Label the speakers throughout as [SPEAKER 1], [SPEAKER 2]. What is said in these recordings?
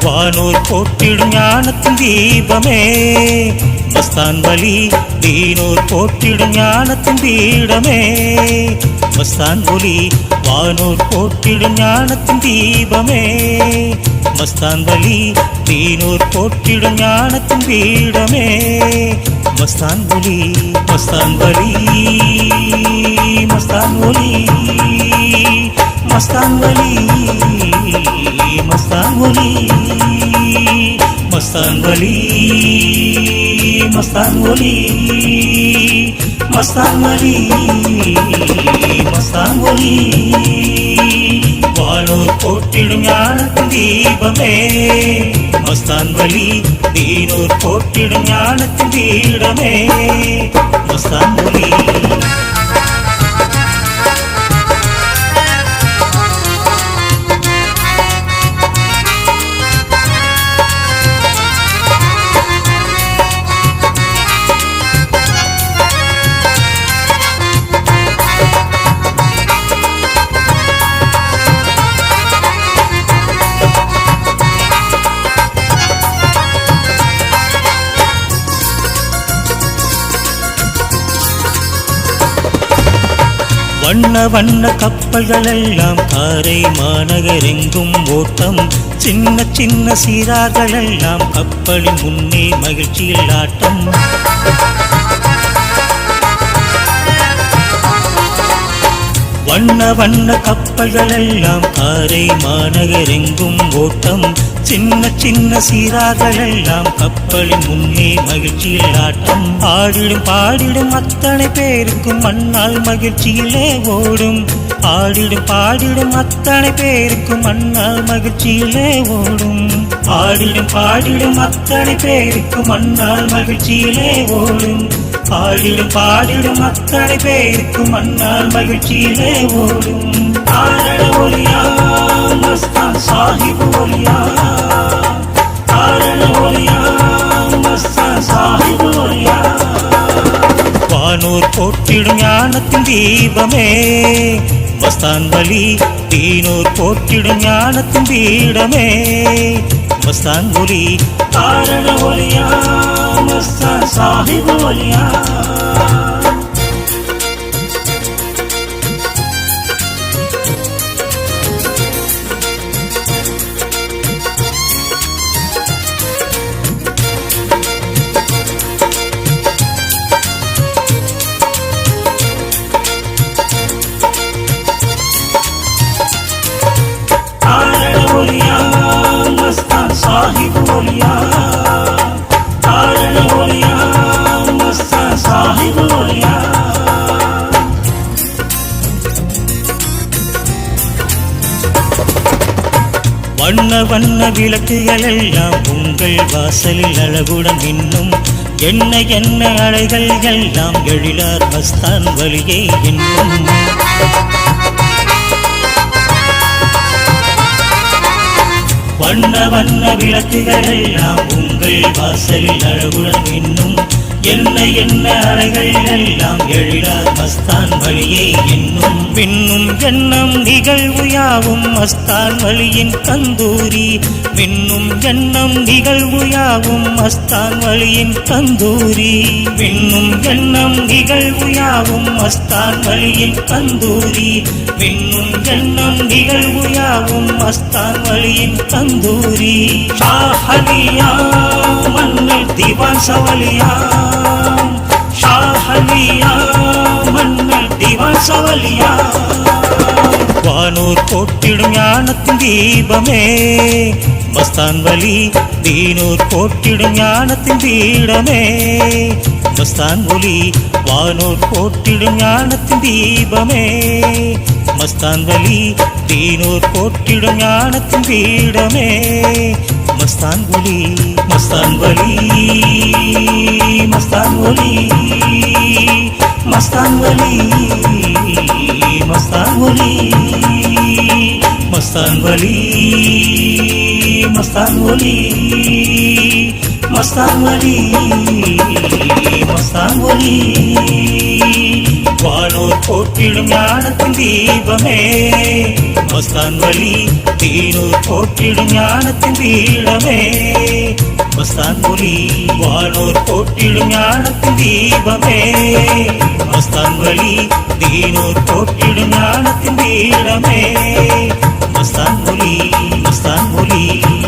[SPEAKER 1] வானோர் போற்றிடும் ஞானத்தின் தீபமே மஸ்தான் வலி, தீனோர் போற்றிடும் ஞானத்தின் பீடமே மஸ்தான் ஒலி. வானோர் போற்றிடும் ஞானத்தின் தீபமே மஸ்தான் வலி, தீனோர் போற்றிடும் ஞானத்தின் பீடமே மஸ்தான் ஒலி. மஸ்தான் வலி, மஸ்தான் ஒலி, மஸ்தான் வலி, மஸ்தான் ஒலி, மஸ்தான் வலி, மஸ்தான் ஒலி, மஸ்தான் வலி, மஸ்தான் ஒலி. வானோர் போற்றிடும் ஞானத்தின் தீபமே மஸ்தான் வலி, தீனோர் போற்றிடும் ஞானத்தின் பீடமே மஸ்தான் ஒலி. வண்ண வண்ண கப்பல்கள் எல்லாம் காரை மாநகரெங்கும் ஓட்டம், சின்ன சின்ன சீரார்கள் எல்லாம் கப்பலின் முன்னே மகிழ்ச்சியில் ஆட்டம். வண்ண வண்ண கப்பல்கள் எல்லாம் காரை மாநகரெங்கும் ஓட்டம், சின்ன சின்ன சீரார்கள் எல்லாம் கப்பலின் முன்னே மகிழ்ச்சியில் ஆட்டம். ஆடிடும் பாடிடும் அத்தனை பேருக்கும் மண்ணால் மகிழ்ச்சியிலே ஓடும். ஆடிடும் பாடிடும் அத்தனை பேருக்கும் மண்ணால் மகிழ்ச்சியிலே ஓடும். ஆடிடும் பாடிடும் அத்தனை பேருக்கும் மண்ணால் மகிழ்ச்சியிலே ஓடும். ஆடிடும் பாடிடும் அத்தனை பேருக்கும் மண்ணால் மகிழ்ச்சியிலே ஓடும். காரண ஒலியா மஸ்தான் சாஹிப் ஒலியா, காரண ஒலியா மஸ்தான் சாஹிப் ஒலியா. வானோர் போற்றிடும் ஞானத்தின் தீபமே மஸ்தான் வலி, தீனோர் போற்றிடும் ஞானத்தின் பீடமே மஸ்தான் ஒலி. காரண ஒலியா மஸ்தான் சாஹிப் ஒலியா. சாஹிப் ஒலியா, காரண ஒலியா மஸ்தான் சாஹிப் ஒலியா. வண்ண வண்ண விளக்குகள் எல்லாம் உங்கள் வாசலில் அழகுடன் இன்னும், என்ன என்ன அலைகள் எல்லாம் எழிலார் மஸ்தான் வலியை இன்னும். வண்ண வண்ண விளக்குகள் எல்லாம் உங்கள் வாசலில் அழகுடன் இன்னும், என்ன என்ன அலைகள் எல்லாம் எழிலார் மஸ்தான் வலியை இன்னும். மின்னும் எண்ணம் நிகழ்வு யாவும் மஸ்தான் வலியின் கந்தூரி, மின்னும் எண்ணம் நிகழ்வு யாவும் மஸ்தான் வலியின் கந்தூரி. மின்னும் எண்ணம் நிகழ்வு யாவும் மஸ்தான் வலியின் கந்தூரி, மின்னும் எண்ணம் நிகழ்வு யாவும் மஸ்தான் வலியின் கந்தூரி. ஷாஹலியா மன்னர் திவான் சவலியா, ஷாஹலியா மன்னர் திவான் சவலியா. வானோர் போற்றிடும் ஞானத்தின் தீபமே மஸ்தான் வலி, தீனோர் போற்றிடும் ஞானத்தின் பீடமே மஸ்தான் ஒலி. வானோர் போற்றிடும் ஞானத்தின் தீபமே மஸ்தான் வலி, தீனோர் போற்றிடும் ஞானத்தின் பீடமே மஸ்தான் ஒலி. மஸ்தான் வலி, மஸ்தான் ஒலி, மஸ்தான் வலி, மஸ்தான் ஒலி, மஸ்தான் வலி, மஸ்தான் ஒலி, மஸ்தான் வலி, மஸ்தான் ஒலி. வானோர் போற்றிடும் ஞானத்தின் தீபமே மஸ்தான் வலி, தீனூர் போற்றிடும் ஞானத்தின் தீடமே மஸ்தான்குலி வானோர் போற்றிடும் ஞானத்தின் தீபமே மஸ்தான்வலி தீனூர் போற்றிடும் ஞானத்தின் தீடமே மஸ்தான்குலி மஸ்தான்குலி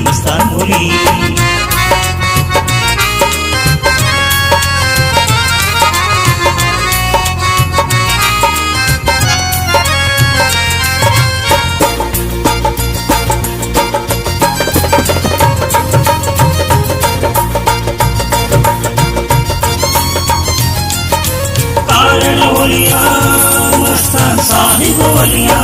[SPEAKER 1] மஸ்தான்குலி காரண ஒலியா மஸ்தான் சாஹிப் ஒலியா